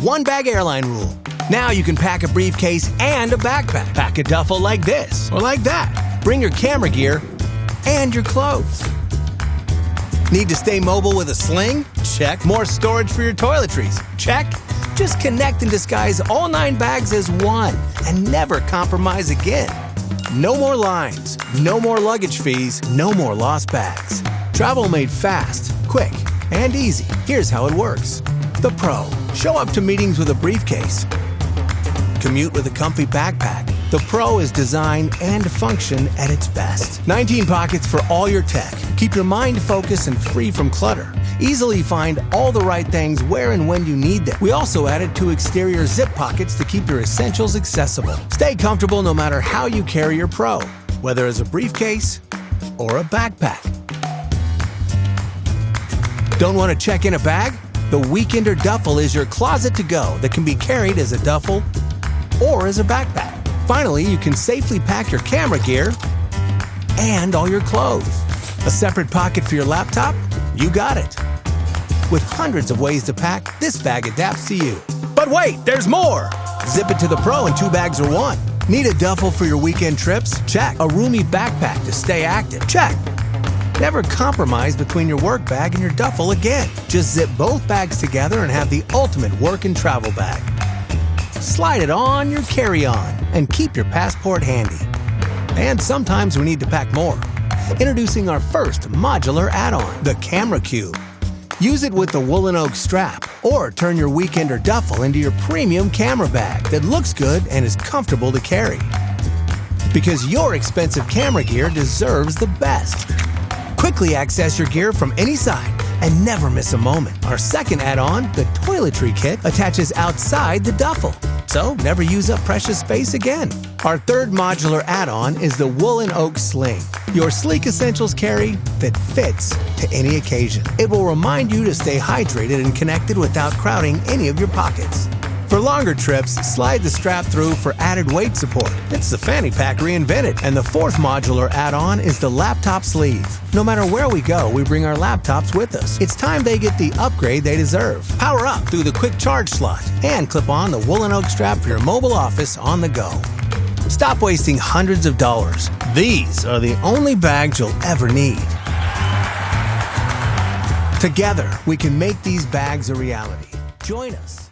one-bag airline rule. Now you can pack a briefcase and a backpack. Pack a duffel like this or like that. Bring your camera gear and your clothes. Need to stay mobile with a sling? Check. More storage for your toiletries? Check. Just connect and disguise all 9 bags as one and never compromise again. No more lines, no more luggage fees, no more lost bags. Travel made fast, quick, and easy. Here's how it works. The Pro. Show up to meetings with a briefcase. Commute with a comfy backpack. The Pro is design and function at its best. 19 pockets for all your tech. Keep your mind focused and free from clutter. Easily find all the right things where and when you need them. We also added 2 exterior zip pockets to keep your essentials accessible. Stay comfortable no matter how you carry your Pro, whether as a briefcase or a backpack. Don't want to check in a bag? The Weekender Duffel is your closet to go that can be carried as a duffel or as a backpack. Finally, you can safely pack your camera gear and all your clothes. A separate pocket for your laptop? You got it. With hundreds of ways to pack, this bag adapts to you. But wait, there's more! Zip it to the Pro and 2 bags are one. Need a duffel for your weekend trips? Check. A roomy backpack to stay active? Check. Never compromise between your work bag and your duffel again. Just zip both bags together and have the ultimate work and travel bag. Slide it on your carry-on and keep your passport handy. And sometimes we need to pack more. Introducing our first modular add-on, the Camera Cube. Use it with the Woolen Oak strap, or turn your Weekender Duffel into your premium camera bag that looks good and is comfortable to carry. Because your expensive camera gear deserves the best. Quickly access your gear from any side and never miss a moment. Our second add-on, the Toiletry Kit, attaches outside the duffel, so never use up precious space again. Our third modular add-on is the Woolen Oak Sling, your sleek essentials carry that fits to any occasion. It will remind you to stay hydrated and connected without crowding any of your pockets. For longer trips, slide the strap through for added weight support. It's the fanny pack reinvented. And the fourth modular add-on is the laptop sleeve. No matter where we go, we bring our laptops with us. It's time they get the upgrade they deserve. Power up through the quick charge slot and clip on the Woolen Oak strap for your mobile office on the go. Stop wasting hundreds of dollars. These are the only bags you'll ever need. Together, we can make these bags a reality. Join us.